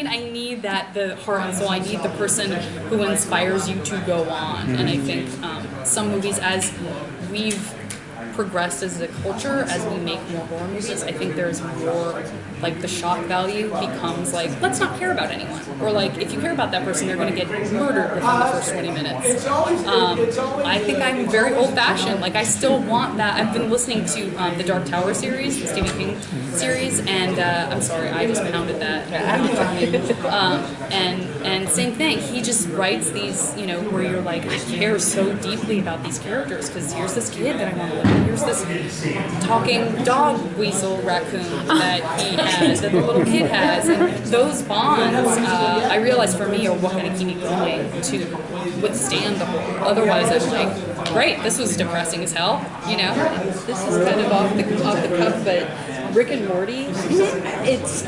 I need the heart and soul. I need the person who inspires you to go on. And I think some movies, as we've progressed as a culture, as we make more horror movies, I think there's more, like, the shock value becomes like, let's not care about anyone. Or like, if you care about that person, you're going to get murdered within the first 20 minutes. I think I'm very old-fashioned. Like, I still want that. I've been listening to the Dark Tower series, the Stephen King series, and I'm sorry, I just pounded that. And same thing. He just writes these, where you're like, I care so deeply about these characters, because here's this kid that I want to live with. Here's this talking dog weasel raccoon that he has, that the little kid has. And those bonds, I realize for me, are what kind of keep me going to withstand the horror. Otherwise, I'm like, great, this was depressing as hell, This is kind of off the cuff, but Rick and Morty, it's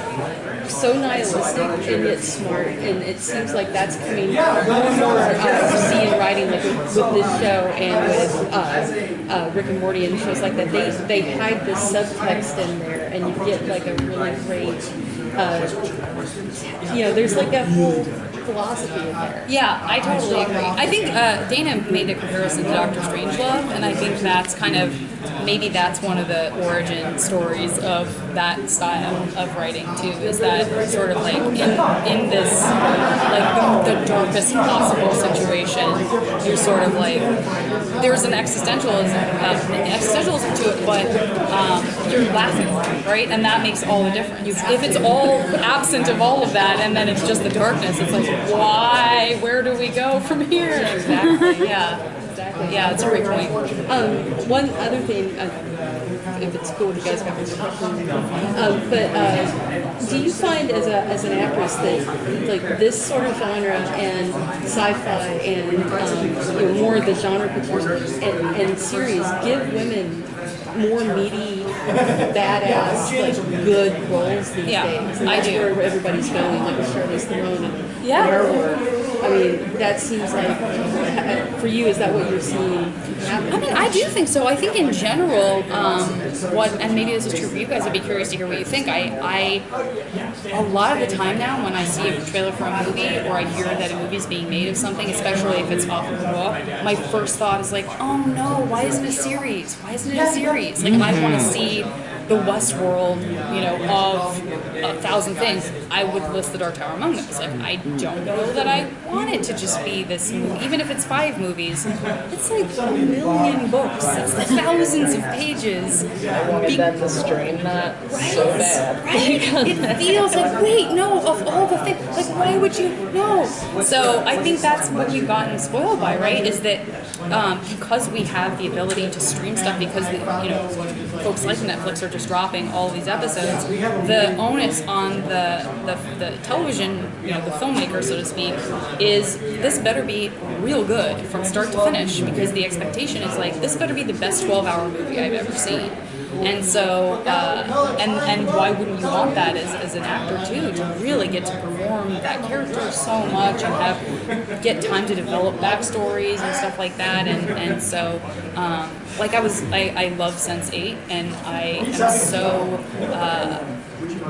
so nihilistic and yet smart, and it seems like that's coming more and more to see in writing, like with this show and with Rick and Morty and shows like that. They hide this subtext in there, and you get like a really great, there's like a whole philosophy in there. Yeah, I totally agree. I think Dana made the comparison to Doctor Strangelove, and I think that's kind of, maybe that's one of the origin stories of that style of writing too, is that sort of like in this, like the darkest possible situation, you're sort of like, there's an existentialism to it, but you're laughing, right? And that makes all the difference. If it's all absent of all of that, and then it's just the darkness, it's like, why? Where do we go from here? Exactly. Yeah. Exactly. Yeah, that's a great point. One other thing, if it's cool, you guys got me question. But do you find as an actress that like this sort of genre and sci-fi and more of the genre pictures and series give women more meaty, badass, like good roles these days? And that's where everybody's going, like with Charlize Theron and her work. I mean, that seems like, for you, is that what you're seeing happen? I mean, I do think so. I think in general, and maybe this is true for you guys, I'd be curious to hear what you think. A lot of the time now, when I see a trailer for a movie, or I hear that a movie is being made of something, especially if it's off of the book, my first thought is like, oh no, why isn't it a series? Why isn't it a series? Like, I want to see the Westworld, of 1,000 things. I would list the Dark Tower among those. Like, I don't know that I want it to just be this movie. Even if it's 5 movies, it's like 1,000,000 books. It's thousands of pages. I wanted them to stream that so bad. Right? It feels like, wait, no, of all the things, like, why would you, no? So I think that's what you've gotten spoiled by, right? Is that because we have the ability to stream stuff, because, folks like Netflix are just dropping all of these episodes, the onus on the television, the filmmaker, so to speak, is this better be real good from start to finish, because the expectation is like, this better be the best 12-hour movie I've ever seen. And so, and why wouldn't you want that as an actor too, to really get to perform that character so much and get time to develop backstories and stuff like that, and so, like I love Sense8, and I am so,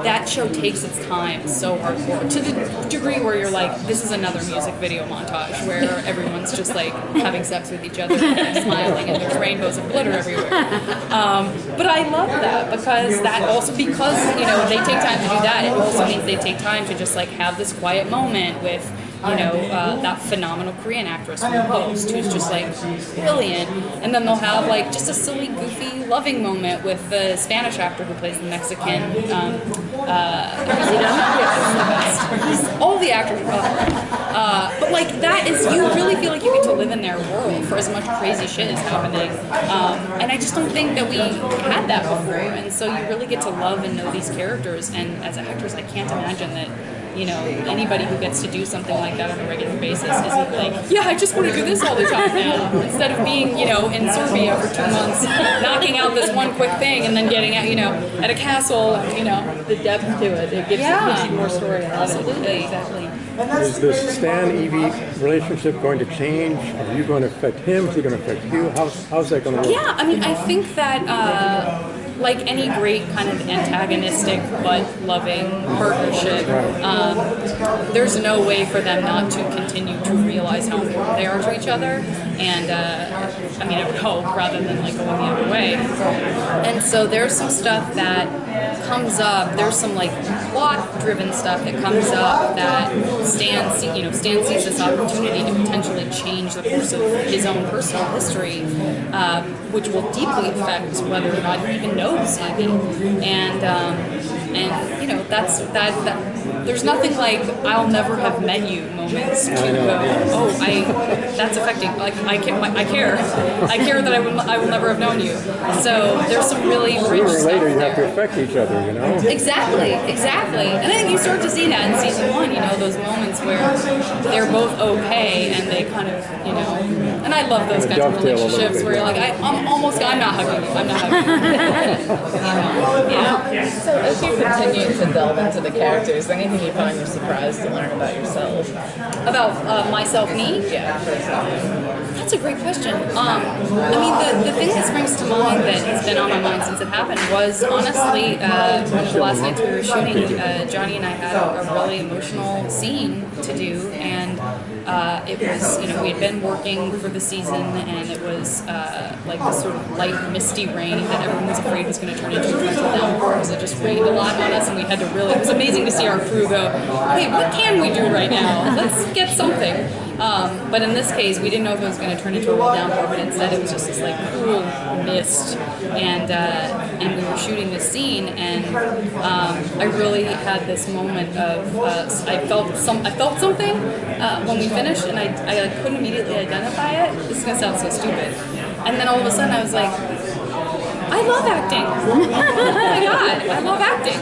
that show takes its time so hardcore, to the degree where you're like, this is another music video montage where everyone's just like having sex with each other and smiling, and there's rainbows of glitter everywhere. But I love that, because they take time to do that. It also means they take time to just like have this quiet moment with that phenomenal Korean actress from the Post, who's just like brilliant, and then they'll have like just a silly, goofy, loving moment with the Spanish actor who plays the Mexican. He's all the actors are but like that is, you really feel like you get to live in their world for as much crazy shit is happening, and I just don't think that we had that before, and so you really get to love and know these characters, and as actors, I can't imagine that anybody who gets to do something like that on a regular basis isn't like, yeah, I just want to do this all the time now, instead of being, in Serbia for 2 months, knocking out this one quick thing, and then getting out, at a castle, the depth to it. It gives you more story. Absolutely. Exactly. Is the Stan-Evie relationship going to change? Are you going to affect him? Is he going to affect you? How's that going to work? Yeah, I mean, I think that, like any great kind of antagonistic but loving partnership, there's no way for them not to continue to realize how important they are to each other. And I mean, I would hope rather than like going the other way. And so there's some stuff that comes up. There's some like plot-driven stuff that comes up that Stan sees this opportunity to potentially change the course of his own personal history, which will deeply affect whether or not he even knows Evie. And you know, that's that. There's nothing like "I'll never have met you" moments to go, "Oh, that's affecting." Like I care that I will never have known you. So there's some really rich Sooner or stuff later, you there. have to affect each other, you know? Exactly. And I think you start to see that in season 1, you know, those moments where they're both okay and they kind of, you know, and I love those kinds of dovetail a little relationships bit, where you're like, I'm not hugging you. You know? Yeah. So as you continue to delve into the characters, anything you find you're surprised to learn about yourself? About myself, me? Yeah, That's a great question. I mean, the thing that springs to mind that has been on my mind since it happened was honestly one of the last nights we were shooting, Johnny and I had a really emotional scene to do, and it was, you know, we had been working for the season, and it was like this sort of light, misty rain that everyone was afraid was going to turn into a torrential downpour because it just rained a lot on us, and we had to really, it was amazing to see our crew go, wait, what can we do right now? Let's get something. But in this case, we didn't know if it was going to turn into a real downpour, but instead it was just this like cool mist, and we were shooting this scene, and I really had this moment of I felt something when we finished, and I couldn't immediately identify it. This is going to sound so stupid, and then all of a sudden I was like, I love acting. Oh my god, I love acting.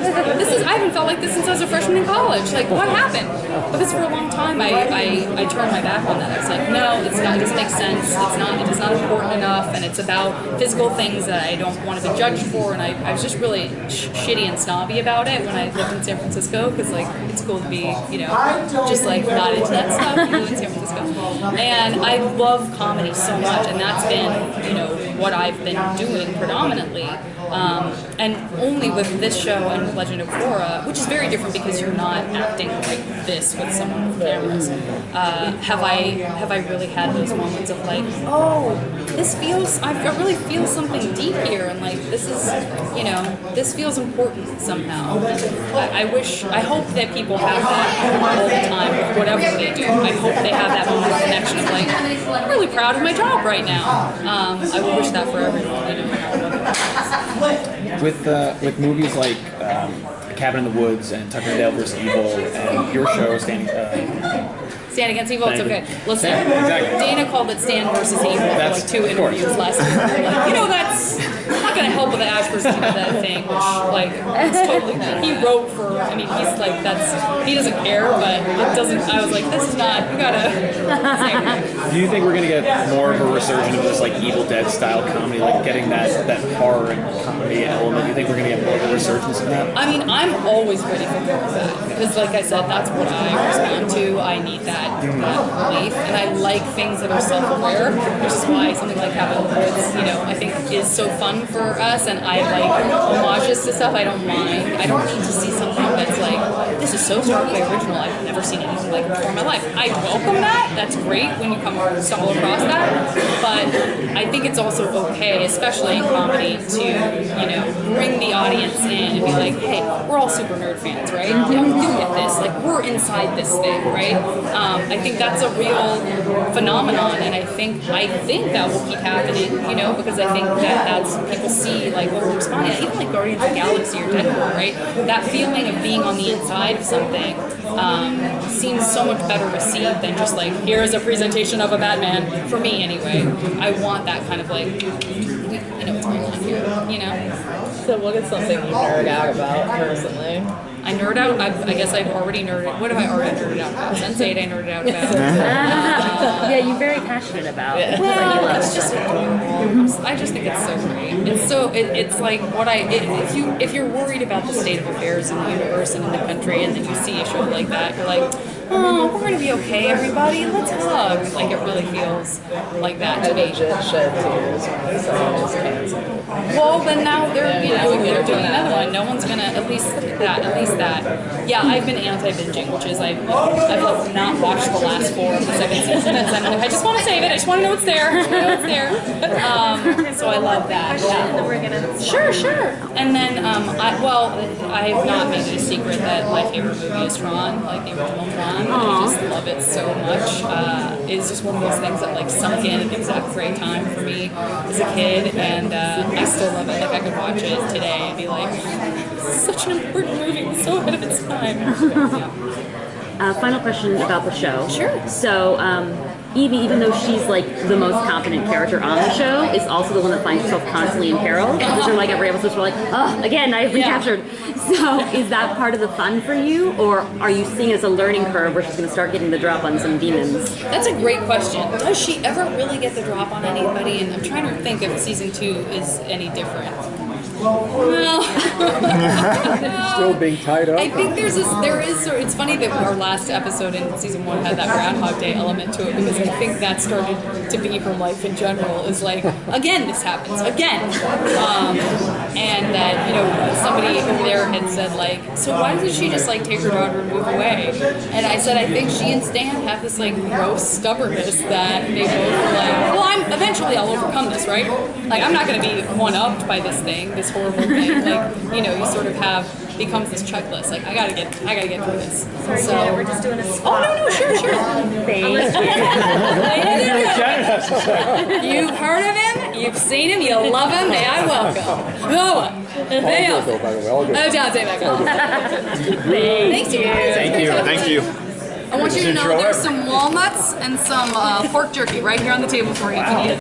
I haven't felt like this since I was a freshman in college. Like, what happened? Because for a long time I turned my back on that. I was like, no, it's not. It doesn't make sense. It is not important enough, and it's about physical things that I don't want to be judged for. And I was just really shitty and snobby about it when I lived in San Francisco, because like it's cool to be, you know, just like not into that stuff. You live in San Francisco, and I love comedy so much, and that's been, you know, what I've been doing predominantly. And only with this show and with Legend of Korra, which is very different because you're not acting like this with someone with cameras, have I really had those moments of like, oh, I really feel something deep here, and like this is, you know, this feels important somehow. I hope that people have that all the time with whatever they do. I hope they have that moment of connection of like, I'm really proud of my job right now. I would wish that for everyone, you know. With movies like Cabin in the Woods and Tucker and Dale vs. Evil and your show Stand Against Evil, it's okay. Listen, exactly. Dana called it Stand versus Evil for like 2 interviews last week. We were like, you know, that's not going to help with the Ashford that thing, which, like, it's totally, he wrote for, I mean, he's like, he doesn't care, but it doesn't, I was like, this is not, you gotta say it. Do you think we're going to get more of a resurgence of this, like, Evil Dead style comedy, like getting that horror and comedy element? Do you think we're going to get more of a resurgence of that? I mean, I'm always ready for more of that, because like I said, that's what I respond to. I need that relief, and I like things that are self-aware, which is why something like Cabin in the Woods, you know, I think is so fun for us, and I like homages to stuff. I don't mind. I don't need to see something that's like, this is so starkly original, I've never seen anything like it before in my life. I welcome that. That's great when you stumble across that, but I think it's also okay, especially in comedy, to, you know, bring the audience in and be like, hey, we're all super nerd fans, right? You get this. Like, we're inside this thing, right? I think that's a real phenomenon, and I think that will keep happening, you know, because I think that's people see like what we're responding. Even like Guardians of the Galaxy or Deadpool, right? That feeling of being on the inside of something seems so much better received than just like, here's a presentation of a Batman, for me anyway. I want that kind of like, I know what's going on here, you know? So what is something you nerd out about personally? I nerd out. I guess I've already nerded. What have I already nerded out about? Sense8 I nerded out about. Yeah, you're very passionate about. Well, it's just adorable. I just think it's so great. It's so. It's like what if you're worried about the state of affairs in the universe and in the country, and then you see a show like that, you're like, oh, we're gonna be okay, everybody. Let's hug. Like it really feels like that to I me. legit shed tears when the second was canceled. Well, then now they're doing another one. No one's gonna at least that. Yeah, I've been anti-binging, which is I've like not watched the last 4 of the second season. I just want to save it. I just want to know it's there. It's there. So I love that. Yeah. Sure. And then I have not made it a secret that my favorite movie is Tron, like the original Tron. I just love it so much. It's just one of those things that like sunk in at the exact right time for me as a kid, and I still love it. Like I could watch it today and be like, such an important movie. It's so ahead of its time. Yeah. Final question about the show. Sure. So, Evie, even though she's like the most confident character on the show, is also the one that finds herself constantly in peril. Because you're like every episode, we're like, oh, again, I've been captured. So, is that part of the fun for you, or are you seeing it as a learning curve where she's going to start getting the drop on some demons? That's a great question. Does she ever really get the drop on anybody? And I'm trying to think if season 2 is any different. No. Still being tied up? I think there is, it's funny that our last episode in season 1 had that Groundhog Day element to it, because I think that started to be her life in general, is like, again, this happens, again. And that, somebody over there had said like, so why doesn't she just like take her daughter and move away? And I said, I think she and Stan have this like gross stubbornness that they both were like, well, eventually I'll overcome this, right? Like, I'm not going to be one-upped by this thing, this horrible thing. Like, you sort of becomes this checklist. Like, I gotta get through this. So We're just doing a oh no, sure. Thank you. You've heard of him, you've seen him, you love him. May I welcome Noah. I'll go, by the way. I'll go. Oh, John, say back up. Thank you. Thank you. I want you to know there's some walnuts and some pork jerky right here on the table for you if you need it.